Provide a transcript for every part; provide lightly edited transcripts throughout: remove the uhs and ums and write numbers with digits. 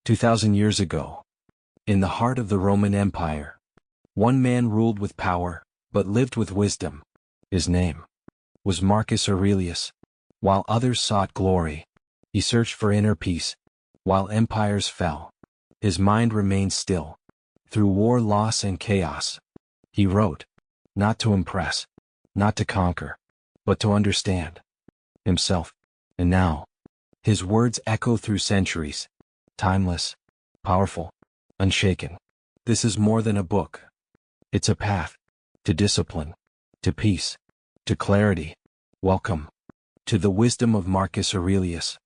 2,000 years ago, in the heart of the Roman Empire, one man ruled with power, but lived with wisdom. His name was Marcus Aurelius. While others sought glory, he searched for inner peace. While empires fell, his mind remained still. Through war, loss, and chaos, he wrote, not to impress, not to conquer, but to understand himself. And now, his words echo through centuries, timeless, powerful, unshaken. This is more than a book. It's a path to discipline, to peace, to clarity. Welcome to the wisdom of Marcus Aurelius.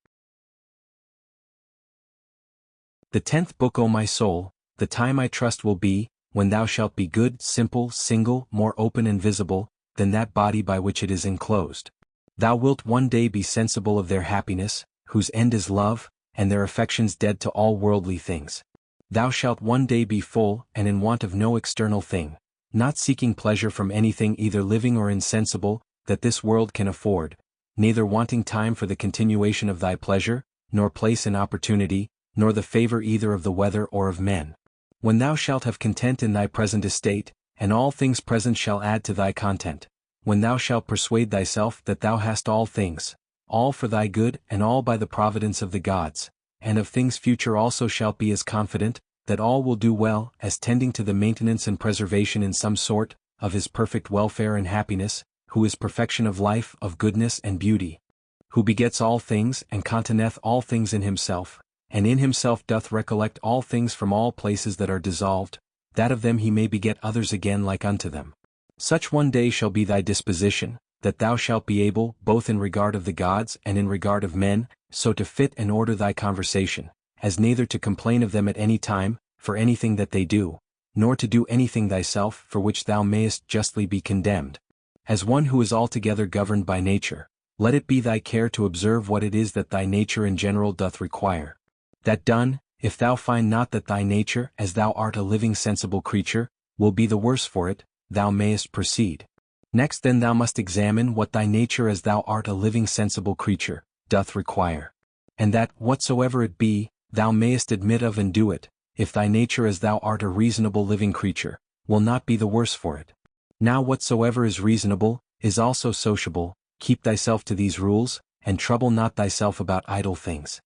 The 10th book. O my soul, the time I trust will be, when thou shalt be good, simple, single, more open and visible, than that body by which it is enclosed. Thou wilt one day be sensible of their happiness, whose end is love, and their affections dead to all worldly things. Thou shalt one day be full, and in want of no external thing, not seeking pleasure from anything either living or insensible, that this world can afford, neither wanting time for the continuation of thy pleasure, nor place and opportunity, nor the favor either of the weather or of men. When thou shalt have content in thy present estate, and all things present shall add to thy content, when thou shalt persuade thyself that thou hast all things, all for thy good and all by the providence of the gods, and of things future also shalt be as confident, that all will do well, as tending to the maintenance and preservation in some sort, of his perfect welfare and happiness, who is perfection of life, of goodness and beauty, who begets all things and containeth all things in himself, and in himself doth recollect all things from all places that are dissolved, that of them he may beget others again like unto them. Such one day shall be thy disposition, that thou shalt be able, both in regard of the gods and in regard of men, so to fit and order thy conversation, as neither to complain of them at any time, for anything that they do, nor to do anything thyself for which thou mayest justly be condemned. As one who is altogether governed by nature, let it be thy care to observe what it is that thy nature in general doth require. That done, if thou find not that thy nature, as thou art a living sensible creature, will be the worse for it, thou mayest proceed. Next then thou must examine what thy nature as thou art a living sensible creature, doth require. And that, whatsoever it be, thou mayest admit of and do it, if thy nature as thou art a reasonable living creature, will not be the worse for it. Now whatsoever is reasonable, is also sociable, keep thyself to these rules, and trouble not thyself about idle things.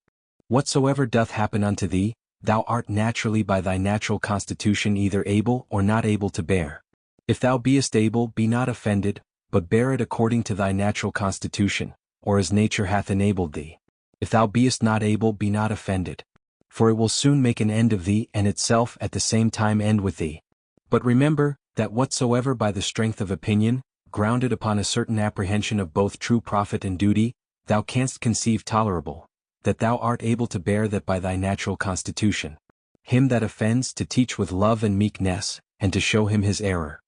Whatsoever doth happen unto thee, thou art naturally by thy natural constitution either able or not able to bear. If thou beest able, be not offended, but bear it according to thy natural constitution, or as nature hath enabled thee. If thou beest not able, be not offended, for it will soon make an end of thee and itself at the same time end with thee. But remember, that whatsoever by the strength of opinion, grounded upon a certain apprehension of both true profit and duty, thou canst conceive tolerable, that thou art able to bear that by thy natural constitution. Him that offends to teach with love and meekness, and to show him his error.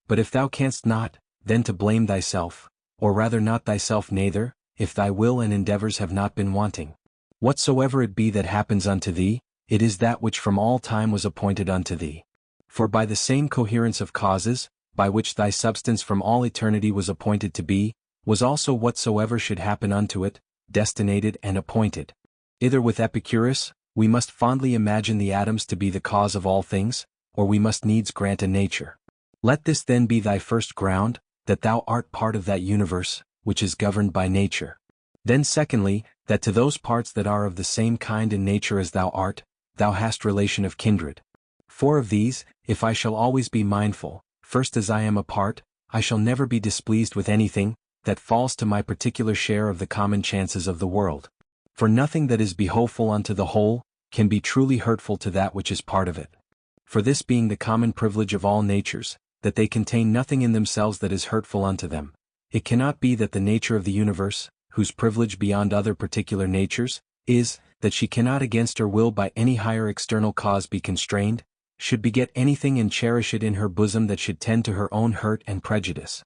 But if thou canst not, then to blame thyself, or rather not thyself neither, if thy will and endeavors have not been wanting. Whatsoever it be that happens unto thee, it is that which from all time was appointed unto thee. For by the same coherence of causes, by which thy substance from all eternity was appointed to be, was also whatsoever should happen unto it, destinated and appointed. Either with Epicurus, we must fondly imagine the atoms to be the cause of all things, or we must needs grant a nature. Let this then be thy first ground, that thou art part of that universe, which is governed by nature. Then secondly, that to those parts that are of the same kind in nature as thou art, thou hast relation of kindred. For of these, if I shall always be mindful, first as I am a part, I shall never be displeased with anything, that falls to my particular share of the common chances of the world. For nothing that is behoveful unto the whole, can be truly hurtful to that which is part of it. For this being the common privilege of all natures, that they contain nothing in themselves that is hurtful unto them, it cannot be that the nature of the universe, whose privilege beyond other particular natures, is, that she cannot against her will by any higher external cause be constrained, should beget anything and cherish it in her bosom that should tend to her own hurt and prejudice.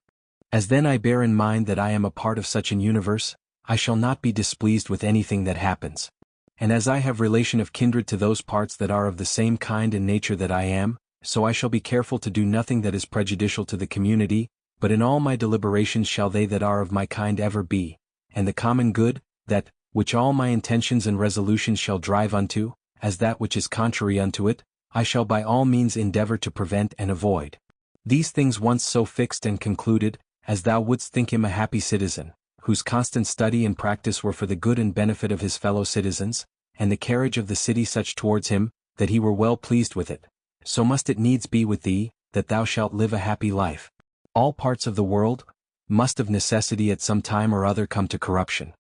As then I bear in mind that I am a part of such an universe, I shall not be displeased with anything that happens. And as I have relation of kindred to those parts that are of the same kind and nature that I am, so I shall be careful to do nothing that is prejudicial to the community, but in all my deliberations shall they that are of my kind ever be, and the common good, that, which all my intentions and resolutions shall drive unto, as that which is contrary unto it, I shall by all means endeavor to prevent and avoid. These things once so fixed and concluded, as thou wouldst think him a happy citizen, whose constant study and practice were for the good and benefit of his fellow citizens, and the carriage of the city such towards him, that he were well pleased with it, so must it needs be with thee, that thou shalt live a happy life. All parts of the world must of necessity at some time or other come to corruption.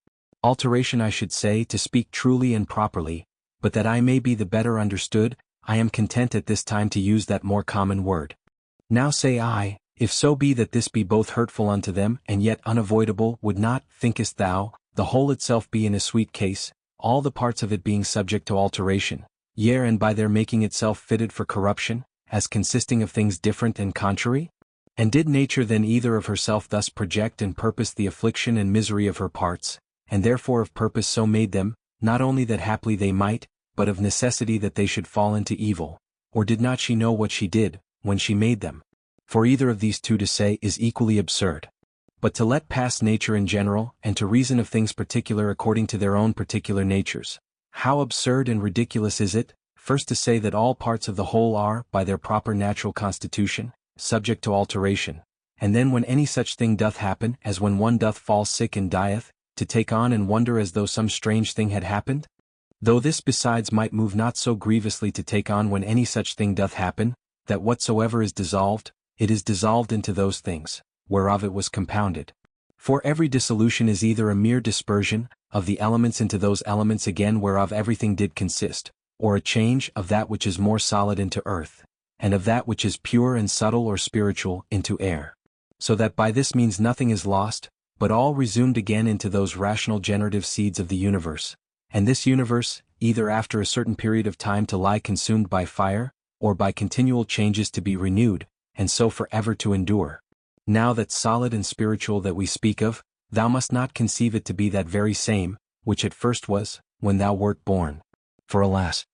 Alteration I should say, to speak truly and properly, but that I may be the better understood, I am content at this time to use that more common word. Now say I, if so be that this be both hurtful unto them and yet unavoidable, would not, thinkest thou, the whole itself be in a sweet case, all the parts of it being subject to alteration, yea, and by their making itself fitted for corruption, as consisting of things different and contrary? And did nature then either of herself thus project and purpose the affliction and misery of her parts, and therefore of purpose so made them, not only that haply they might, but of necessity that they should fall into evil, or did not she know what she did, when she made them? For either of these two to say is equally absurd. But to let pass nature in general, and to reason of things particular according to their own particular natures, how absurd and ridiculous is it, first to say that all parts of the whole are, by their proper natural constitution, subject to alteration, and then when any such thing doth happen, as when one doth fall sick and dieth, to take on and wonder as though some strange thing had happened? Though this besides might move not so grievously to take on when any such thing doth happen, that whatsoever is dissolved, it is dissolved into those things, whereof it was compounded. For every dissolution is either a mere dispersion of the elements into those elements again whereof everything did consist, or a change of that which is more solid into earth, and of that which is pure and subtle or spiritual into air. So that by this means nothing is lost, but all resumed again into those rational generative seeds of the universe, and this universe, either after a certain period of time to lie consumed by fire, or by continual changes to be renewed, and so forever to endure. Now that solid and spiritual that we speak of, thou must not conceive it to be that very same, which at first was, when thou wert born. For alas,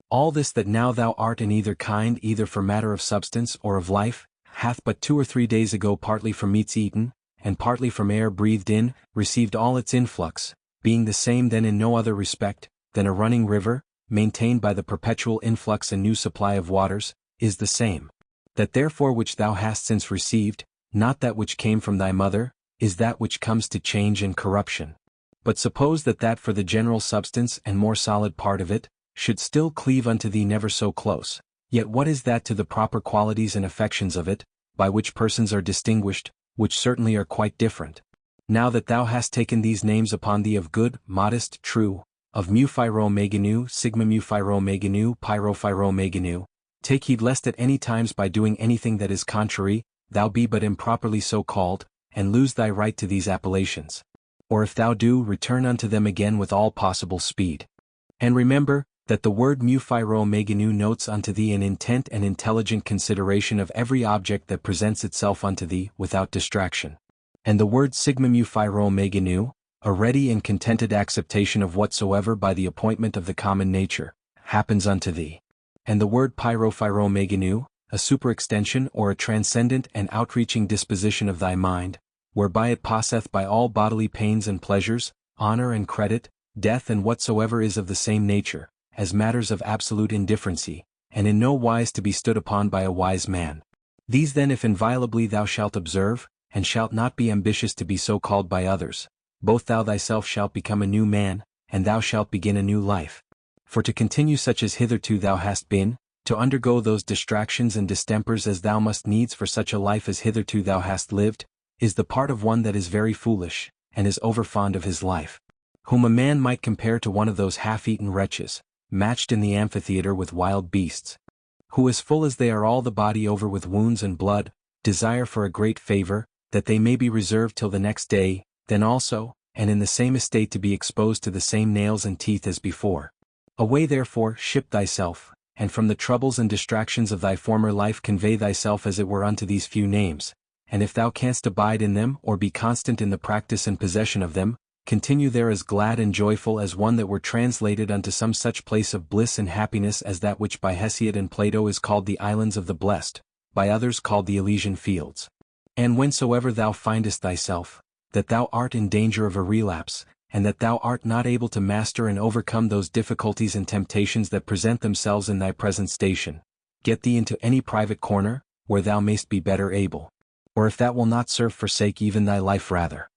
all this that now thou art in either kind, either for matter of substance or of life, hath but 2 or 3 days ago partly from meats eaten, and partly from air breathed in, received all its influx, being the same then in no other respect, than a running river, maintained by the perpetual influx and new supply of waters, is the same. That therefore which thou hast since received, not that which came from thy mother, is that which comes to change and corruption. But suppose that for the general substance and more solid part of it, should still cleave unto thee never so close, yet what is that to the proper qualities and affections of it, by which persons are distinguished, which certainly are quite different? Now that thou hast taken these names upon thee of good, modest, true, of Muphyro Meganu, Sigma Muphyro Meganu, Pyrophyro Meganu, take heed lest at any times by doing anything that is contrary, thou be but improperly so called, and lose thy right to these appellations. Or if thou do, return unto them again with all possible speed. And remember, that the word Muphyro Meganu notes unto thee an intent and intelligent consideration of every object that presents itself unto thee without distraction. And the word Sigma Muphyro Meganu, a ready and contented acceptation of whatsoever by the appointment of the common nature, happens unto thee. And the word Pyrophyro Meganu, a superextension or a transcendent and outreaching disposition of thy mind, whereby it passeth by all bodily pains and pleasures, honor and credit, death and whatsoever is of the same nature, as matters of absolute indifferency, and in no wise to be stood upon by a wise man. These then if inviolably thou shalt observe, and shalt not be ambitious to be so called by others, both thou thyself shalt become a new man, and thou shalt begin a new life. For to continue such as hitherto thou hast been, to undergo those distractions and distempers as thou must needs for such a life as hitherto thou hast lived, is the part of one that is very foolish, and is overfond of his life, whom a man might compare to one of those half-eaten wretches, matched in the amphitheatre with wild beasts, who as full as they are all the body over with wounds and blood, desire for a great favor, that they may be reserved till the next day, then also, and in the same estate to be exposed to the same nails and teeth as before. Away therefore, ship thyself, and from the troubles and distractions of thy former life convey thyself as it were unto these few names, and if thou canst abide in them or be constant in the practice and possession of them, continue there as glad and joyful as one that were translated unto some such place of bliss and happiness as that which by Hesiod and Plato is called the Islands of the Blessed, by others called the Elysian Fields. And whensoever thou findest thyself, that thou art in danger of a relapse, and that thou art not able to master and overcome those difficulties and temptations that present themselves in thy present station, get thee into any private corner, where thou mayst be better able. Or if that will not serve, forsake even thy life rather.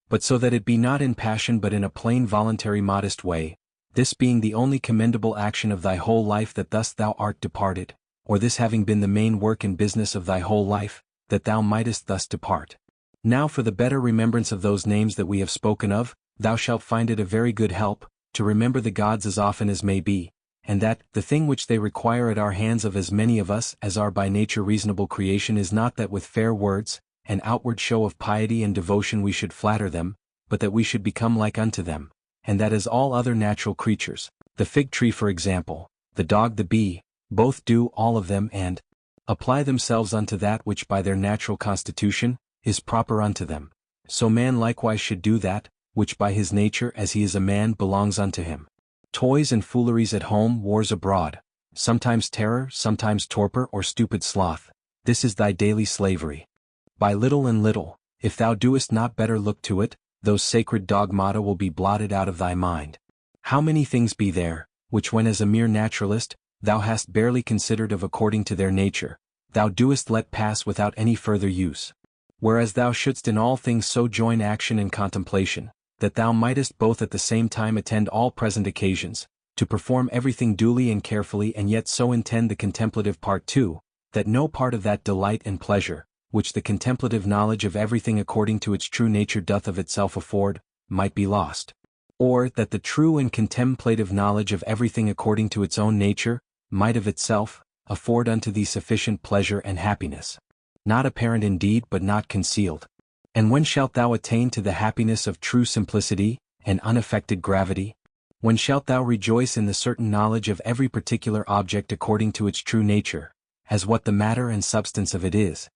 But so that it be not in passion but in a plain voluntary modest way, this being the only commendable action of thy whole life, that thus thou art departed, or this having been the main work and business of thy whole life, that thou mightest thus depart. Now for the better remembrance of those names that we have spoken of, thou shalt find it a very good help, to remember the gods as often as may be, and that, the thing which they require at our hands of as many of us as are by nature reasonable creation is not that with fair words, and outward show of piety and devotion we should flatter them, but that we should become like unto them, and that as all other natural creatures, the fig tree for example, the dog the bee, both do all of them and apply themselves unto that which by their natural constitution is proper unto them, so man likewise should do that, which by his nature as he is a man belongs unto him. Toys and fooleries at home, wars abroad, sometimes terror, sometimes torpor or stupid sloth, this is thy daily slavery. By little and little, if thou doest not better look to it, those sacred dogmata will be blotted out of thy mind. How many things be there, which when as a mere naturalist, thou hast barely considered of according to their nature, thou doest let pass without any further use. Whereas thou shouldst in all things so join action and contemplation, that thou mightest both at the same time attend all present occasions, to perform everything duly and carefully, and yet so intend the contemplative part too, that no part of that delight and pleasure, which the contemplative knowledge of everything according to its true nature doth of itself afford, might be lost. Or that the true and contemplative knowledge of everything according to its own nature, might of itself afford unto thee sufficient pleasure and happiness. Not apparent indeed but not concealed. And when shalt thou attain to the happiness of true simplicity, and unaffected gravity? When shalt thou rejoice in the certain knowledge of every particular object according to its true nature, as what the matter and substance of it is,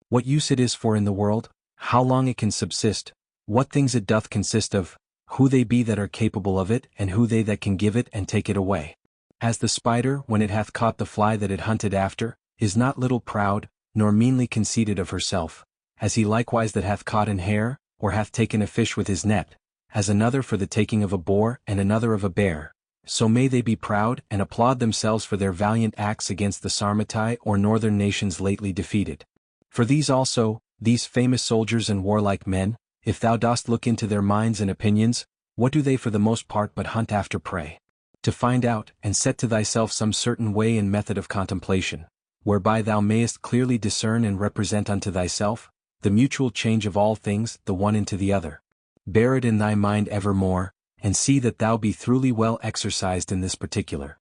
what use it is for in the world, how long it can subsist, what things it doth consist of, who they be that are capable of it, and who they that can give it and take it away? As the spider, when it hath caught the fly that it hunted after, is not little proud, nor meanly conceited of herself, as he likewise that hath caught an hare, or hath taken a fish with his net, as another for the taking of a boar and another of a bear, so may they be proud and applaud themselves for their valiant acts against the Sarmatai or northern nations lately defeated. For these also, these famous soldiers and warlike men, if thou dost look into their minds and opinions, what do they for the most part but hunt after prey? To find out, and set to thyself some certain way and method of contemplation, whereby thou mayest clearly discern and represent unto thyself the mutual change of all things, the one into the other. Bear it in thy mind evermore, and see that thou be thoroughly well exercised in this particular.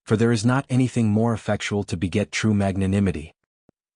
For there is not anything more effectual to beget true magnanimity.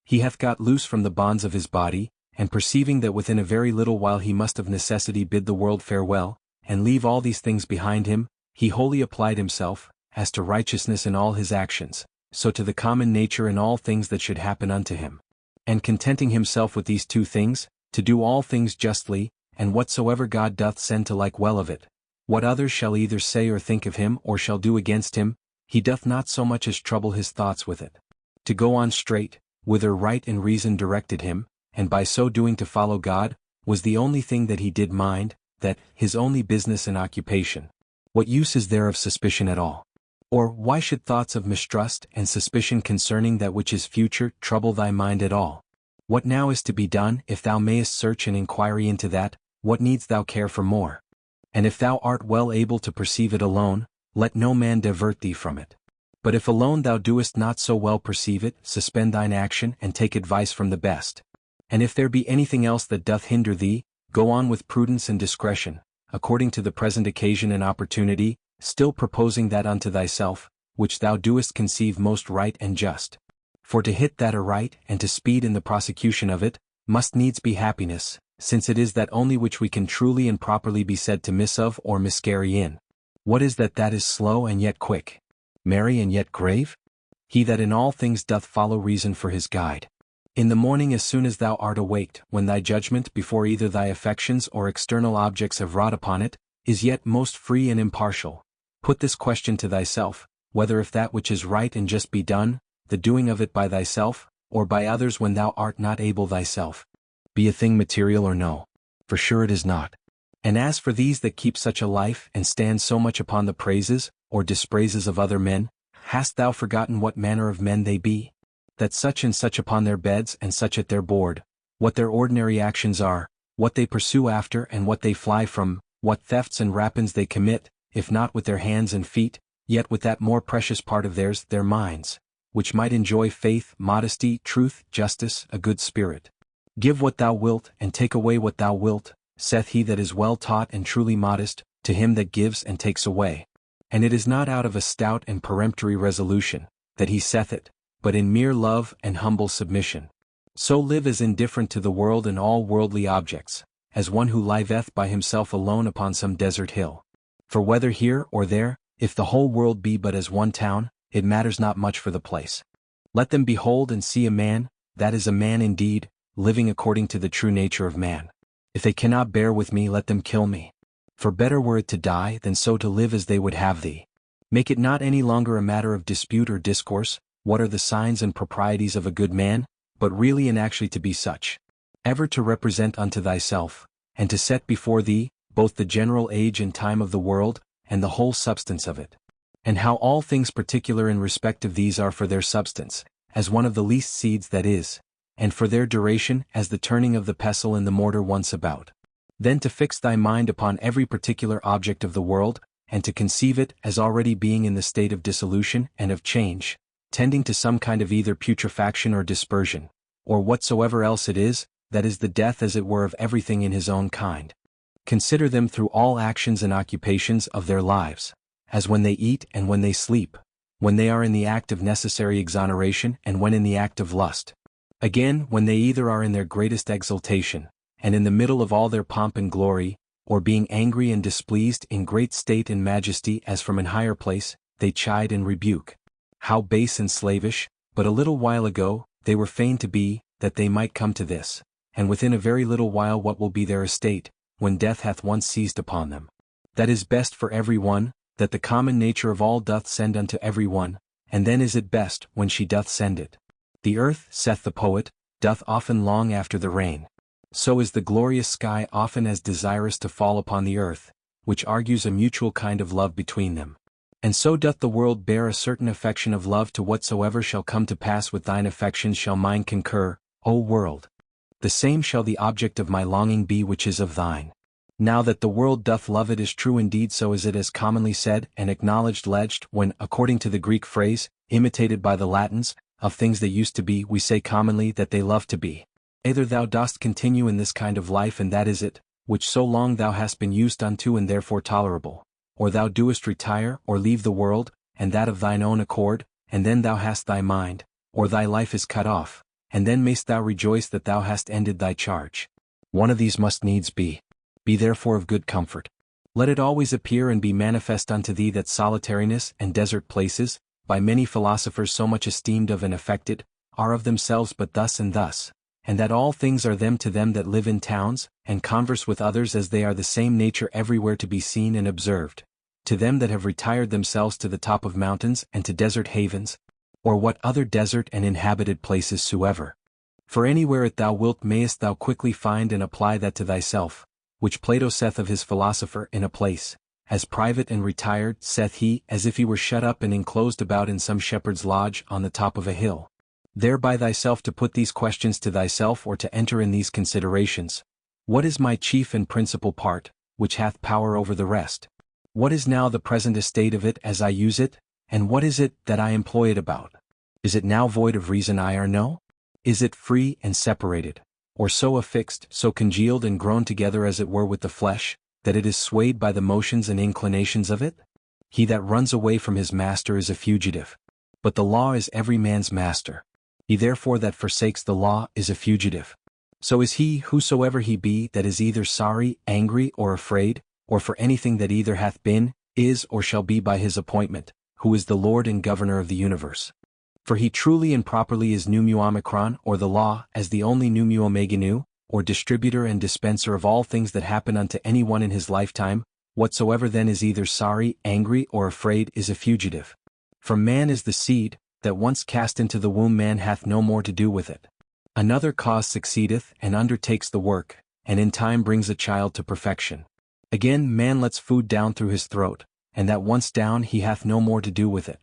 He hath got loose from the bonds of his body, and perceiving that within a very little while he must of necessity bid the world farewell, and leave all these things behind him, he wholly applied himself, as to righteousness in all his actions, so to the common nature in all things that should happen unto him. And contenting himself with these two things, to do all things justly, and whatsoever God doth send to like well of it, what others shall either say or think of him or shall do against him, he doth not so much as trouble his thoughts with it. To go on straight, whither right and reason directed him, and by so doing to follow God, was the only thing that he did mind, that, his only business and occupation. What use is there of suspicion at all? Or why should thoughts of mistrust and suspicion concerning that which is future trouble thy mind at all? What now is to be done, if thou mayest search and inquiry into that, what needs thou care for more? And if thou art well able to perceive it alone, let no man divert thee from it. But if alone thou doest not so well perceive it, suspend thine action and take advice from the best. And if there be anything else that doth hinder thee, go on with prudence and discretion, according to the present occasion and opportunity, still proposing that unto thyself, which thou doest conceive most right and just. For to hit that aright and to speed in the prosecution of it, must needs be happiness, since it is that only which we can truly and properly be said to miss of or miscarry in. What is that is slow and yet quick? Merry and yet grave? He that in all things doth follow reason for his guide. In the morning as soon as thou art awaked, when thy judgment before either thy affections or external objects have wrought upon it, is yet most free and impartial, put this question to thyself, whether if that which is right and just be done, the doing of it by thyself, or by others when thou art not able thyself, be a thing material or no. For sure it is not. And as for these that keep such a life and stand so much upon the praises, or dispraises of other men, hast thou forgotten what manner of men they be? That such and such upon their beds and such at their board, what their ordinary actions are, what they pursue after and what they fly from, what thefts and rapines they commit, if not with their hands and feet, yet with that more precious part of theirs, their minds, which might enjoy faith, modesty, truth, justice, a good spirit. Give what thou wilt and take away what thou wilt, saith he that is well taught and truly modest, to him that gives and takes away. And it is not out of a stout and peremptory resolution, that he saith it, but in mere love and humble submission. So live as indifferent to the world and all worldly objects, as one who liveth by himself alone upon some desert hill. For whether here or there, if the whole world be but as one town, it matters not much for the place. Let them behold and see a man, that is a man indeed, living according to the true nature of man. If they cannot bear with me, let them kill me. For better were it to die than so to live as they would have thee. Make it not any longer a matter of dispute or discourse, what are the signs and proprieties of a good man, but really and actually to be such. Ever to represent unto thyself, and to set before thee, both the general age and time of the world, and the whole substance of it. And how all things particular in respect of these are for their substance, as one of the least seeds that is, and for their duration as the turning of the pestle in the mortar once about. Then to fix thy mind upon every particular object of the world, and to conceive it as already being in the state of dissolution and of change, tending to some kind of either putrefaction or dispersion, or whatsoever else it is, that is the death as it were of everything in his own kind. Consider them through all actions and occupations of their lives, as when they eat and when they sleep, when they are in the act of necessary exoneration and when in the act of lust. Again, when they either are in their greatest exultation, and in the middle of all their pomp and glory, or being angry and displeased in great state and majesty as from an higher place, they chide and rebuke. How base and slavish, but a little while ago, they were fain to be, that they might come to this, and within a very little while what will be their estate, when death hath once seized upon them. That is best for every one, that the common nature of all doth send unto every one, and then is it best when she doth send it. The earth, saith the poet, doth often long after the rain. So is the glorious sky often as desirous to fall upon the earth, which argues a mutual kind of love between them. And so doth the world bear a certain affection of love to whatsoever shall come to pass with thine affections shall mine concur, O world. The same shall the object of my longing be which is of thine. Now that the world doth love it is true indeed, so is it as commonly said and acknowledged alleged when, according to the Greek phrase, imitated by the Latins, of things that used to be we say commonly that they love to be. Either thou dost continue in this kind of life and that is it, which so long thou hast been used unto and therefore tolerable, or thou doest retire or leave the world, and that of thine own accord, and then thou hast thy mind, or thy life is cut off, and then mayst thou rejoice that thou hast ended thy charge. One of these must needs be. Be therefore of good comfort. Let it always appear and be manifest unto thee that solitariness and desert places, by many philosophers so much esteemed of and affected, are of themselves but thus and thus, and that all things are them to them that live in towns, and converse with others as they are the same nature everywhere to be seen and observed, to them that have retired themselves to the top of mountains and to desert havens, or what other desert and inhabited places soever. For anywhere it thou wilt mayest thou quickly find and apply that to thyself, which Plato saith of his philosopher in a place, as private and retired, saith he, as if he were shut up and enclosed about in some shepherd's lodge on the top of a hill. There by thyself to put these questions to thyself or to enter in these considerations. What is my chief and principal part, which hath power over the rest? What is now the present estate of it as I use it, and what is it that I employ it about? Is it now void of reason aye or no? Is it free and separated, or so affixed, so congealed and grown together as it were with the flesh, that it is swayed by the motions and inclinations of it? He that runs away from his master is a fugitive. But the law is every man's master. He therefore that forsakes the law is a fugitive. So is he whosoever he be that is either sorry, angry, or afraid, or for anything that either hath been, is, or shall be by his appointment, who is the Lord and Governor of the universe. For he truly and properly is nummu omicron, or the law, as the only nummu omega, or distributor and dispenser of all things that happen unto any one in his lifetime. Whatsoever then is either sorry, angry, or afraid is a fugitive. From man is the seed, that once cast into the womb man hath no more to do with it. Another cause succeedeth and undertakes the work, and in time brings a child to perfection. Again man lets food down through his throat, and that once down he hath no more to do with it.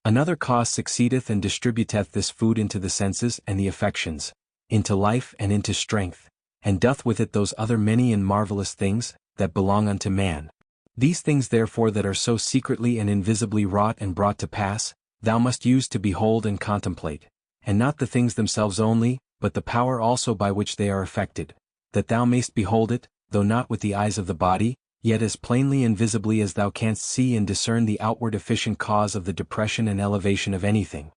Another cause succeedeth and distributeth this food into the senses and the affections, into life and into strength, and doth with it those other many and marvelous things, that belong unto man. These things therefore that are so secretly and invisibly wrought and brought to pass, thou must use to behold and contemplate, and not the things themselves only, but the power also by which they are effected, that thou mayst behold it, though not with the eyes of the body, yet as plainly and visibly as thou canst see and discern the outward efficient cause of the depression and elevation of anything.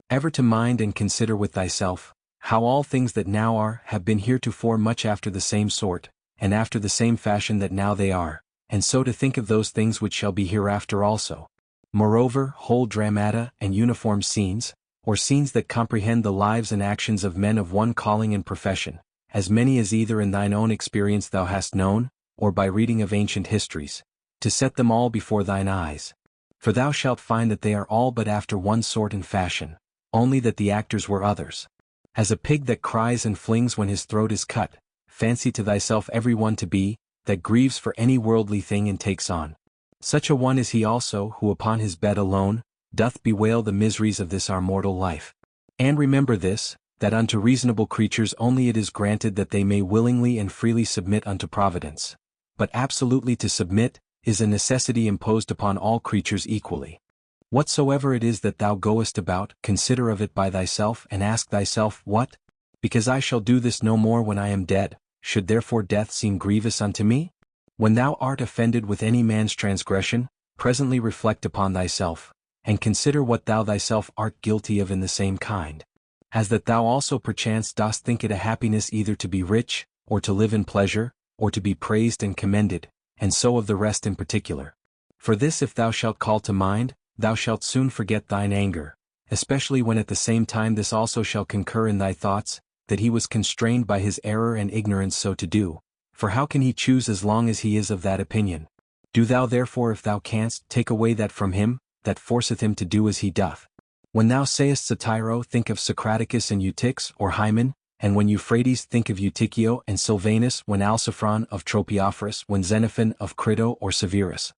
Ever to mind and consider with thyself, how all things that now are have been heretofore much after the same sort, and after the same fashion that now they are, and so to think of those things which shall be hereafter also. Moreover, whole dramata and uniform scenes, or scenes that comprehend the lives and actions of men of one calling and profession, as many as either in thine own experience thou hast known, or by reading of ancient histories, to set them all before thine eyes. For thou shalt find that they are all but after one sort and fashion, only that the actors were others. As a pig that cries and flings when his throat is cut, fancy to thyself every one to be, that grieves for any worldly thing and takes on. Such a one is he also who upon his bed alone, doth bewail the miseries of this our mortal life. And remember this, that unto reasonable creatures only it is granted that they may willingly and freely submit unto providence. But absolutely to submit, is a necessity imposed upon all creatures equally. Whatsoever it is that thou goest about, consider of it by thyself and ask thyself, what? Because I shall do this no more when I am dead, should therefore death seem grievous unto me? When thou art offended with any man's transgression, presently reflect upon thyself, and consider what thou thyself art guilty of in the same kind. As that thou also perchance dost think it a happiness either to be rich, or to live in pleasure, or to be praised and commended, and so of the rest in particular. For this if thou shalt call to mind, thou shalt soon forget thine anger, especially when at the same time this also shall concur in thy thoughts, that he was constrained by his error and ignorance so to do, for how can he choose as long as he is of that opinion? Do thou therefore if thou canst take away that from him, that forceth him to do as he doth. When thou sayest Satiro, think of Socraticus and Eutychus or Hymen, and when Euphrates think of Eutychio and Sylvanus, when Alciphron of Tropiophorus, when Xenophon of Crito or Severus.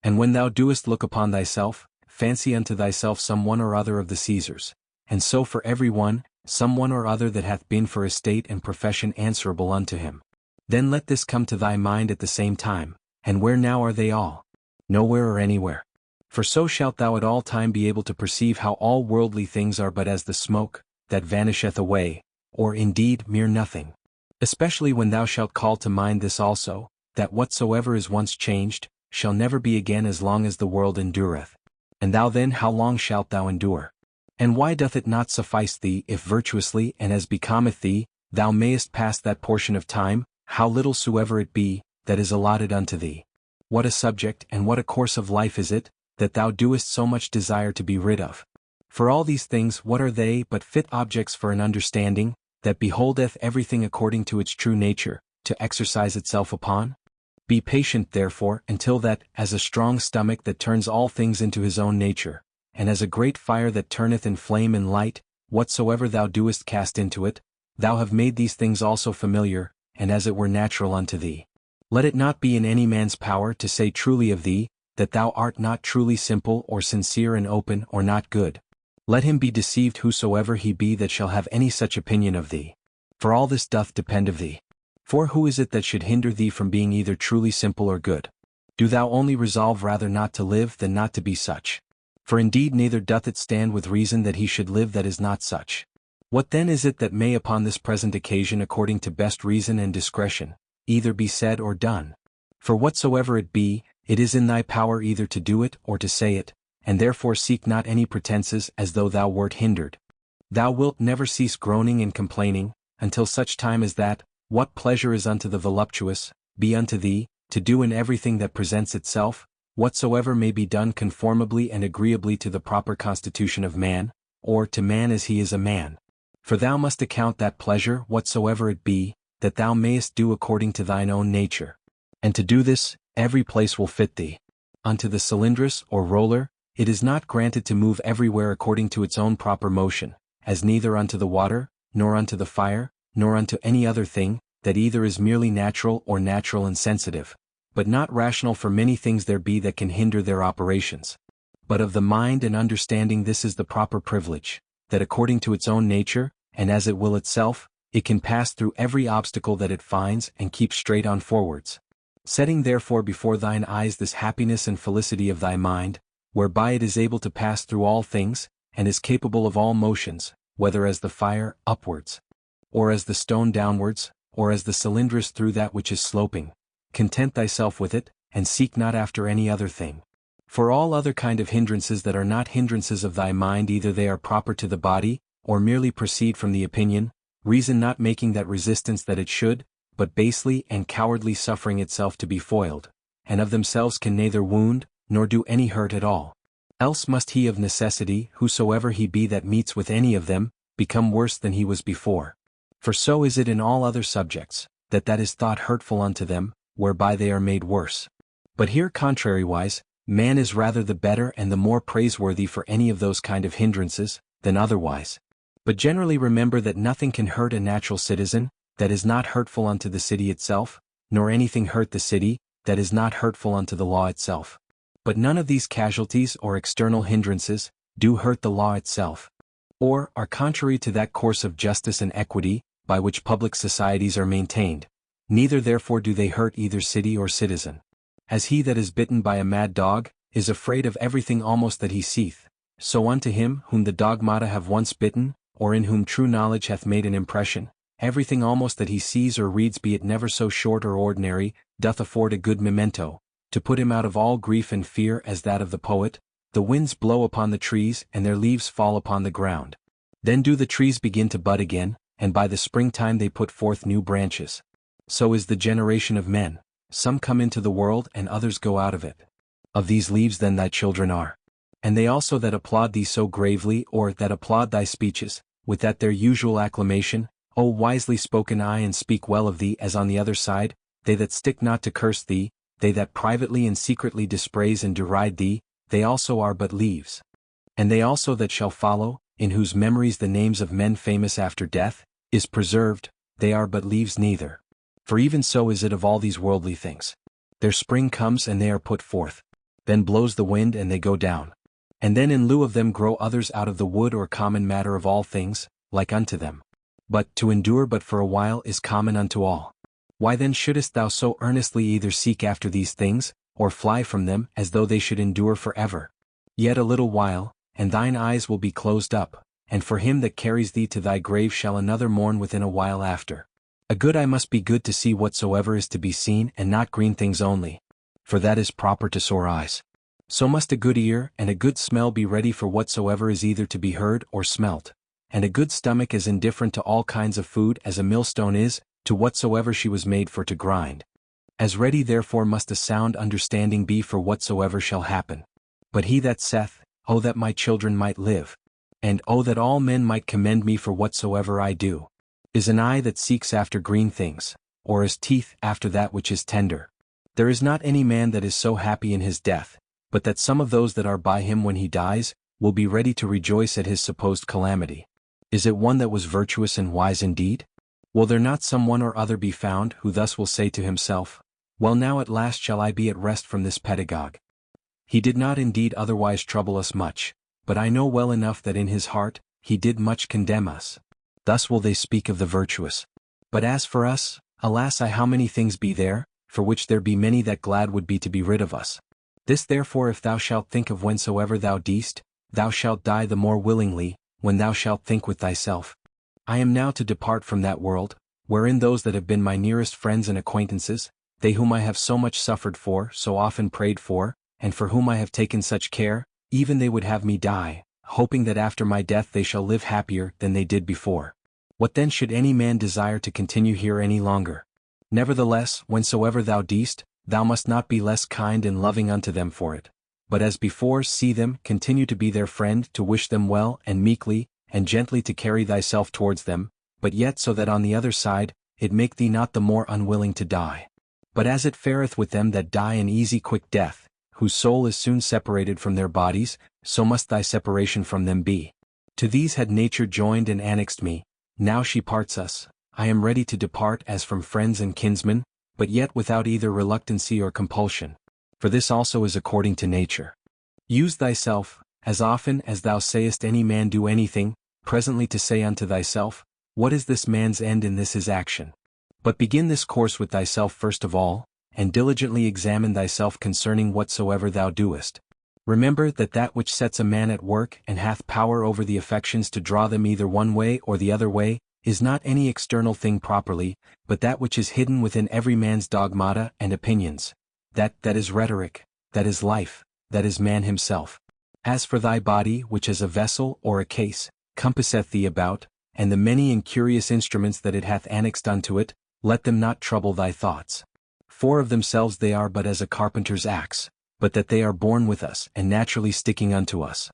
And when thou doest look upon thyself, fancy unto thyself some one or other of the Caesars, and so for every one, some one or other that hath been for estate and profession answerable unto him. Then let this come to thy mind at the same time, and where now are they all? Nowhere or anywhere. For so shalt thou at all time be able to perceive how all worldly things are but as the smoke, that vanisheth away, or indeed mere nothing. Especially when thou shalt call to mind this also, that whatsoever is once changed, shall never be again as long as the world endureth. And thou then how long shalt thou endure? And why doth it not suffice thee if virtuously and as becometh thee, thou mayest pass that portion of time, how little soever it be, that is allotted unto thee? What a subject and what a course of life is it, that thou doest so much desire to be rid of? For all these things what are they but fit objects for an understanding, that beholdeth everything according to its true nature, to exercise itself upon? Be patient therefore until that, as a strong stomach that turns all things into his own nature, and as a great fire that turneth in flame and light, whatsoever thou doest cast into it, thou have made these things also familiar, and as it were natural unto thee. Let it not be in any man's power to say truly of thee, that thou art not truly simple or sincere and open or not good. Let him be deceived whosoever he be that shall have any such opinion of thee. For all this doth depend of thee. For who is it that should hinder thee from being either truly simple or good? Do thou only resolve rather not to live than not to be such. For indeed neither doth it stand with reason that he should live that is not such. What then is it that may upon this present occasion according to best reason and discretion, either be said or done? For whatsoever it be, it is in thy power either to do it or to say it, and therefore seek not any pretenses as though thou wert hindered. Thou wilt never cease groaning and complaining, until such time as that, what pleasure is unto the voluptuous, be unto thee, to do in everything that presents itself, whatsoever may be done conformably and agreeably to the proper constitution of man, or to man as he is a man. For thou must account that pleasure whatsoever it be, that thou mayest do according to thine own nature. And to do this, every place will fit thee. Unto the cylindrus or roller, it is not granted to move everywhere according to its own proper motion, as neither unto the water, nor unto the fire, nor unto any other thing, that either is merely natural or natural and sensitive, but not rational, for many things there be that can hinder their operations. But of the mind and understanding this is the proper privilege, that according to its own nature, and as it will itself, it can pass through every obstacle that it finds and keep straight on forwards. Setting therefore before thine eyes this happiness and felicity of thy mind, whereby it is able to pass through all things, and is capable of all motions, whether as the fire, upwards, or as the stone downwards, or as the cylindrus through that which is sloping, content thyself with it, and seek not after any other thing. For all other kind of hindrances that are not hindrances of thy mind, either they are proper to the body, or merely proceed from the opinion, reason not making that resistance that it should, but basely and cowardly suffering itself to be foiled, and of themselves can neither wound, nor do any hurt at all. Else must he of necessity, whosoever he be that meets with any of them, become worse than he was before. For so is it in all other subjects, that is thought hurtful unto them, whereby they are made worse. But here contrariwise, man is rather the better and the more praiseworthy for any of those kind of hindrances, than otherwise. But generally remember that nothing can hurt a natural citizen, that is not hurtful unto the city itself, nor anything hurt the city, that is not hurtful unto the law itself. But none of these casualties or external hindrances do hurt the law itself, or are contrary to that course of justice and equity, by which public societies are maintained. Neither therefore do they hurt either city or citizen. As he that is bitten by a mad dog, is afraid of everything almost that he seeth, so unto him whom the dogmata have once bitten, or in whom true knowledge hath made an impression, everything almost that he sees or reads, be it never so short or ordinary, doth afford a good memento, to put him out of all grief and fear, as that of the poet. The winds blow upon the trees and their leaves fall upon the ground. Then do the trees begin to bud again, and by the springtime they put forth new branches. So is the generation of men, some come into the world and others go out of it. Of these leaves then thy children are. And they also that applaud thee so gravely, or that applaud thy speeches, with that their usual acclamation, O wisely spoken, I and speak well of thee, as on the other side, they that stick not to curse thee, they that privately and secretly dispraise and deride thee, they also are but leaves. And they also that shall follow, in whose memories the names of men famous after death is preserved, they are but leaves neither. For even so is it of all these worldly things. Their spring comes and they are put forth. Then blows the wind and they go down. And then in lieu of them grow others out of the wood or common matter of all things, like unto them. But to endure but for a while is common unto all. Why then shouldest thou so earnestly either seek after these things, or fly from them, as though they should endure forever? Yet a little while, and thine eyes will be closed up, and for him that carries thee to thy grave shall another mourn within a while after. A good eye must be good to see whatsoever is to be seen, and not green things only, for that is proper to sore eyes. So must a good ear and a good smell be ready for whatsoever is either to be heard or smelt, and a good stomach is indifferent to all kinds of food, as a millstone is to whatsoever she was made for to grind. As ready therefore must a sound understanding be for whatsoever shall happen. But he that saith, O that my children might live, and O that all men might commend me for whatsoever I do, is an eye that seeks after green things, or as teeth after that which is tender. There is not any man that is so happy in his death, but that some of those that are by him when he dies, will be ready to rejoice at his supposed calamity. Is it one that was virtuous and wise indeed? Will there not some one or other be found who thus will say to himself, Well, now at last shall I be at rest from this pedagogue? He did not indeed otherwise trouble us much, but I know well enough that in his heart he did much condemn us. Thus will they speak of the virtuous. But as for us, alas, how many things be there, for which there be many that glad would be to be rid of us. This therefore if thou shalt think of whensoever thou deest, thou shalt die the more willingly, when thou shalt think with thyself, I am now to depart from that world, wherein those that have been my nearest friends and acquaintances, they whom I have so much suffered for, so often prayed for, and for whom I have taken such care, even they would have me die, hoping that after my death they shall live happier than they did before. What then should any man desire to continue here any longer? Nevertheless, whensoever thou deest, thou must not be less kind and loving unto them for it, but as before see them, continue to be their friend, to wish them well, and meekly, and gently to carry thyself towards them, but yet so that on the other side, it make thee not the more unwilling to die. But as it fareth with them that die an easy quick death, whose soul is soon separated from their bodies, so must thy separation from them be. To these had nature joined and annexed me, now she parts us, I am ready to depart as from friends and kinsmen, but yet without either reluctancy or compulsion. For this also is according to nature. Use thyself, as often as thou sayest any man do anything, presently to say unto thyself, what is this man's end in this his action? But begin this course with thyself first of all, and diligently examine thyself concerning whatsoever thou doest. Remember that that which sets a man at work and hath power over the affections to draw them either one way or the other way, is not any external thing properly, but that which is hidden within every man's dogmata and opinions. That is rhetoric, that is life, that is man himself. As for thy body, which as a vessel or a case, compasseth thee about, and the many and curious instruments that it hath annexed unto it, let them not trouble thy thoughts. For of themselves they are but as a carpenter's axe, but that they are born with us and naturally sticking unto us.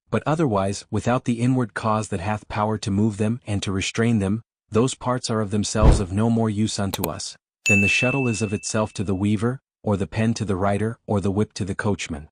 But otherwise, without the inward cause that hath power to move them and to restrain them, those parts are of themselves of no more use unto us, than the shuttle is of itself to the weaver, or the pen to the writer, or the whip to the coachman.